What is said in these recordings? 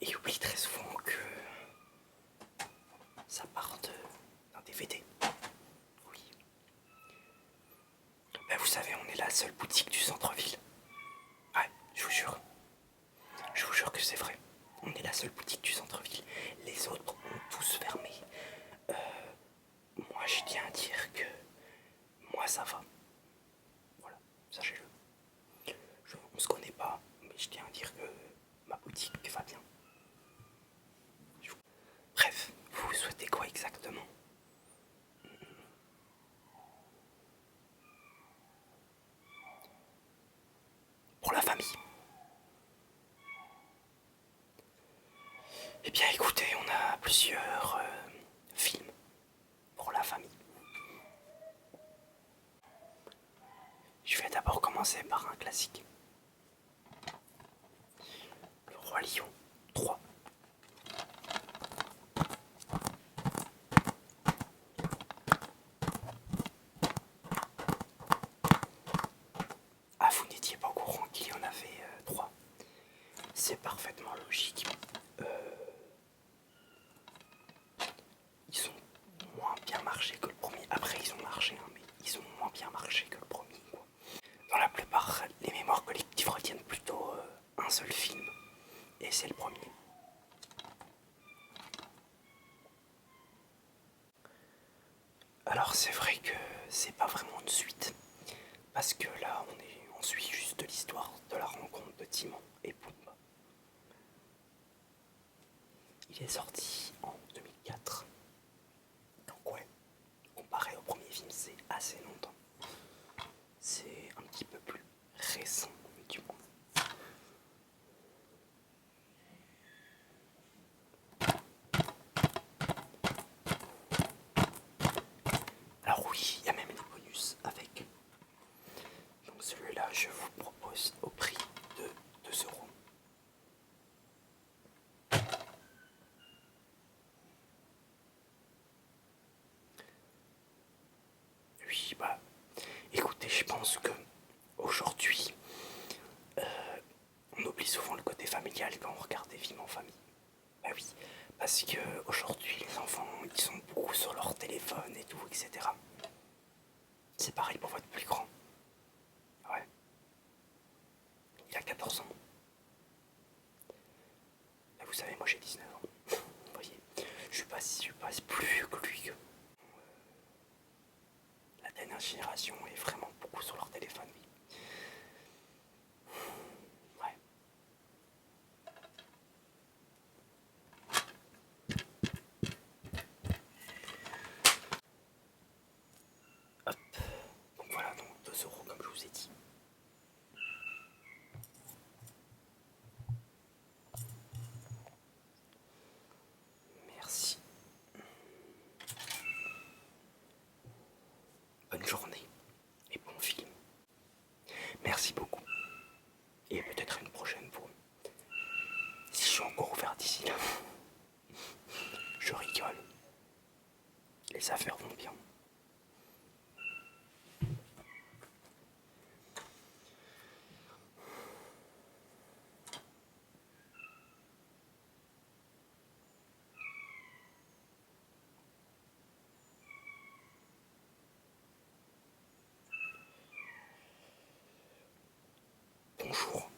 Et il oublie très souvent que ça part d'un DVD. Oui. Ben, vous savez, on est la seule boutique du centre-ville. Ouais, je vous jure. Je vous jure que c'est vrai. On est la seule boutique du centre-ville. Les autres ont tous fermé. Moi, je tiens à dire que moi, ça va. Voilà, sachez-le. On se connaît pas, mais je tiens à dire que ma boutique va bien. Bref, vous souhaitez quoi exactement? Pour la famille. Eh bien écoutez, on a plusieurs films pour la famille. Je vais d'abord commencer par un classique. Le Roi Lion 3. Ah, vous n'étiez pas au courant qu'il y en avait 3. C'est parfaitement logique. Ils ont moins bien marché que le premier. Après, ils ont marché, hein, mais ils ont moins bien marché que le premier, quoi. Dans la plupart, les mémoires collectives retiennent plutôt un seul film. Et c'est le premier. Alors c'est vrai que c'est pas vraiment une suite. Parce que là, on suit juste l'histoire de la rencontre de Timon et Pumba. Il est sorti en 2004. Donc ouais, comparé au premier film, c'est assez longtemps. C'est un petit peu plus récent, du moins. Alors oui, il y a même des bonus avec. Donc celui-là, je vous propose au prix de 2 €. Oui, bah, écoutez, je pense que aujourd'hui, on oublie souvent le côté familial quand on regarde des films en famille. Bah oui, parce que aujourd'hui, les enfants, ils sont beaucoup sur leur téléphone et tout, etc. C'est pareil pour votre plus grand. Ouais. Il a 14 ans. Et vous savez, moi j'ai 19 ans. Vous voyez, je suis pas plus vieux que lui. La dernière génération est vraiment beaucoup sur leur téléphone, oui. Ouais. Hop. Donc voilà, donc 2 € comme je vous ai dit. Merci. Bonne journée et bon film. Merci beaucoup. Et peut-être à une prochaine fois. Si je suis encore ouvert d'ici là. Je rigole. Les affaires vont bien. Bonjour.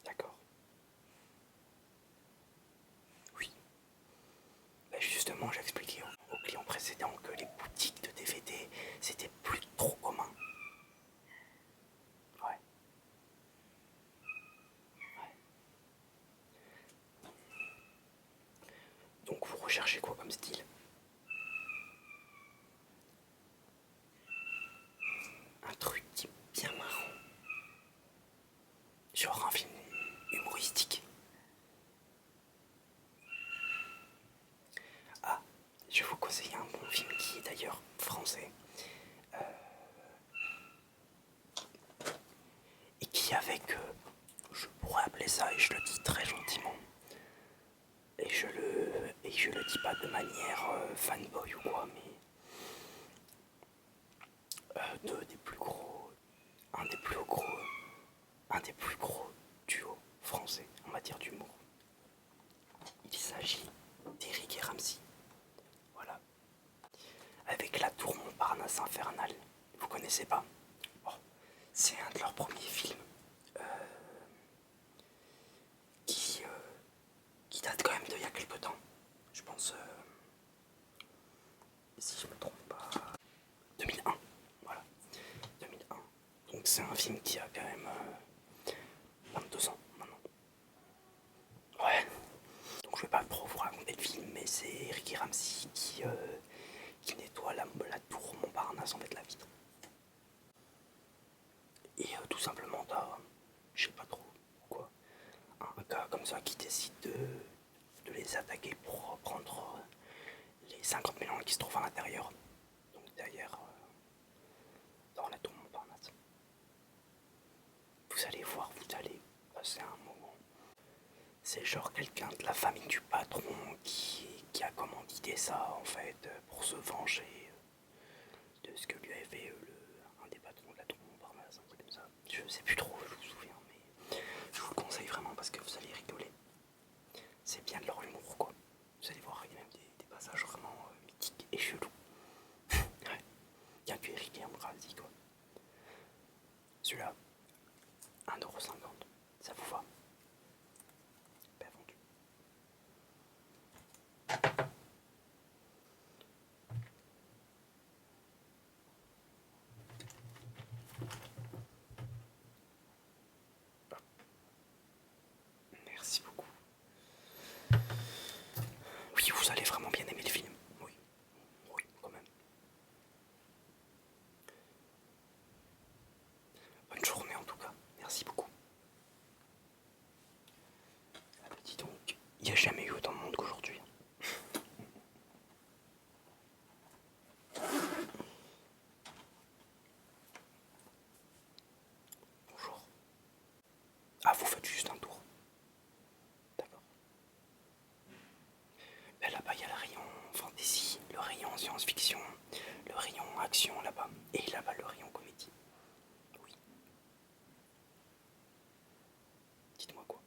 D'accord. Oui. Bah justement, j'expliquais aux clients précédents que les boutiques de DVD, c'était plus trop commun. Ouais. Donc vous recherchez quoi comme style? Un truc bien marrant. Genre un film humoristique. Ah, je vais vous conseiller un bon film qui est d'ailleurs français. Et qui avec, je pourrais appeler ça, et je le dis très gentiment, et je le dis pas de manière fanboy ou quoi, mais des plus gros, un des plus gros français en matière d'humour. Il s'agit d'Éric et Ramsey. Voilà. Avec la tour Montparnasse infernale. Vous connaissez pas? Oh, c'est un de leurs premiers films euh, qui, euh, qui date quand même d'il y a quelques temps. Je pense, si je me trompe pas, 2001. Voilà, 2001. Donc c'est un film qui a quand même 22 ans maintenant. Ouais. Donc je vais pas trop vous raconter le film, mais c'est Eric et Ramsey qui nettoie la tour Montparnasse, en fait la vitre. Et tout simplement t'as, je sais pas trop quoi, un gars comme ça qui décide de les attaquer pour prendre les 50 millions qui se trouvent à l'intérieur. Donc derrière, dans la tour Montparnasse. Vous allez voir, vous allez passer un moment. C'est genre quelqu'un de la famille du patron qui a commandité ça en fait pour se venger de ce que lui avait fait un des patrons de la tour Montparnasse, un truc comme ça. Je sais plus trop, je me souviens, mais je vous le conseille vraiment parce que vous allez rigoler. C'est bien de leur humour quoi. Vous allez voir, il y a même des passages vraiment mythiques et chelous. Ouais. Il y a que Eric et Ramsey quoi. Celui-là, 1,50€. Ça vous va? Bien vendu. Merci beaucoup. Oui, vous allez vraiment bien aimer le film. Oui, oui, quand même. Bonne journée en tout cas. Merci beaucoup. Ah bah dis donc, il n'y a jamais eu autant de monde qu'aujourd'hui. Bonjour. Ah, vous faites juste un tour. D'accord. Ben là-bas, il y a le rayon fantasy, le rayon science-fiction, le rayon action là-bas. Et là-bas, le rayon comédie. Oui. Dites-moi quoi.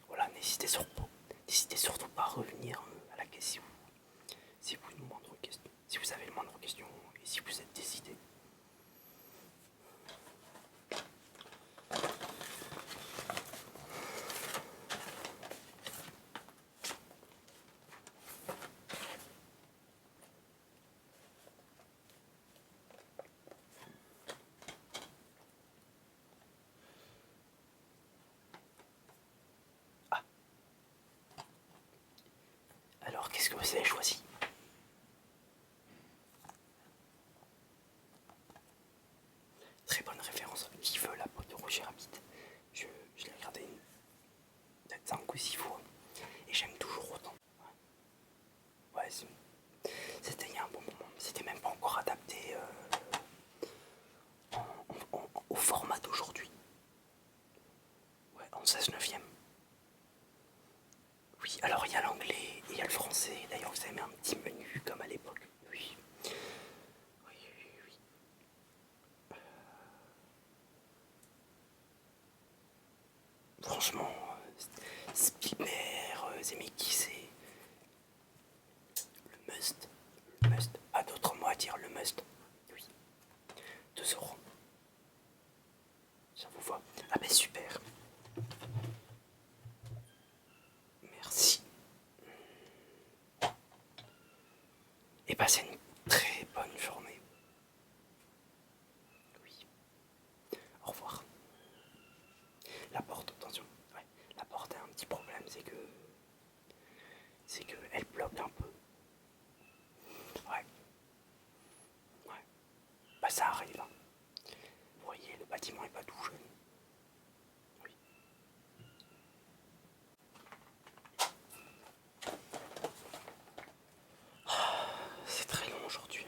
Voilà, n'hésitez surtout pas à revenir à la question. Si vous, une moindre question, si vous avez le moindre question et si vous êtes décidé. Ah, alors qu'est-ce que vous avez choisi? Très bonne référence. Qui veut la peau de Roger Rabbit? Je l'ai regardé peut-être 5 ou 6 fois. Et j'aime toujours autant. Ouais, c'était il y a un bon moment. C'était même pas encore adapté au format d'aujourd'hui. Ouais, en 16/9. Oui, alors il y a l'anglais et il y a le français. D'ailleurs, vous avez mis un petit menu comme à l'époque. Oui. Oui, oui, oui. Franchement, Spielberg, Zemeckis, c'est le must. Le must. Pas d'autres mots à dire, le must. Oui. 2€. Ça vous va? Ah ben super. Merci. Et passez une très bonne journée. Oui. Au revoir. La porte, attention. Ouais. La porte a un petit problème, c'est que elle bloque un peu. Ouais. Ouais. Bah ça arrive. Hein. Vous voyez, le bâtiment est pas tout jeune. Oui. C'est très long aujourd'hui.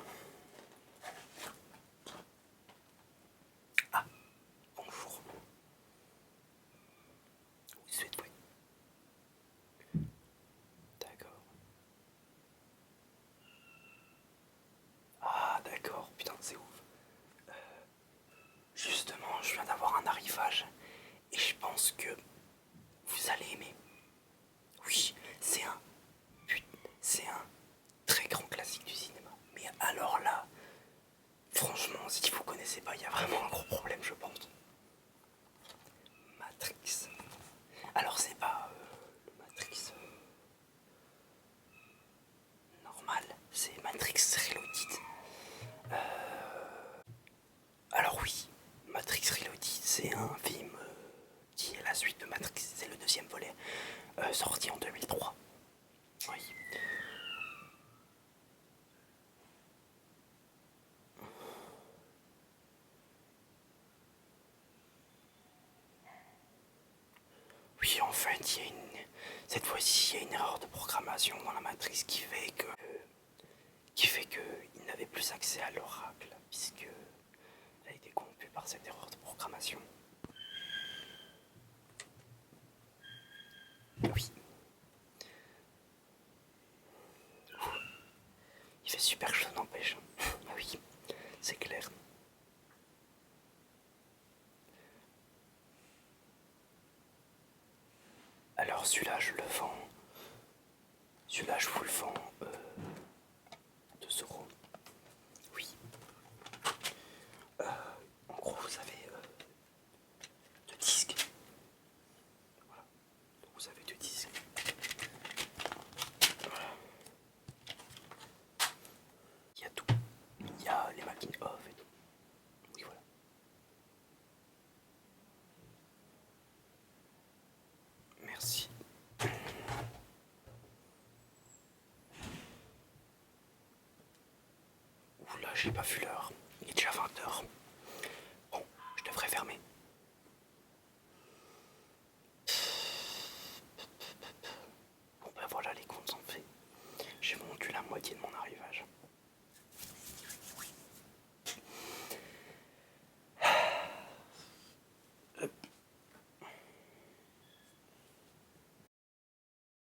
en fait, cette fois-ci, il y a une erreur de programmation dans la matrice qui fait qu'il n'avait plus accès à l'oracle, puisque elle a été corrompue par cette erreur de programmation. Oui. Il fait super chaud, n'empêche. Oui, c'est clair. Alors celui-là, je le vends. Celui-là, je vous le vends 2 €. Oui. En gros, vous avez 2 disques. Voilà. Donc vous avez 2 disques. Voilà. Il y a tout. Il y a les machines off et tout. Oui, voilà. Merci. Oula, j'ai pas vu l'heure. Il est déjà 20 h.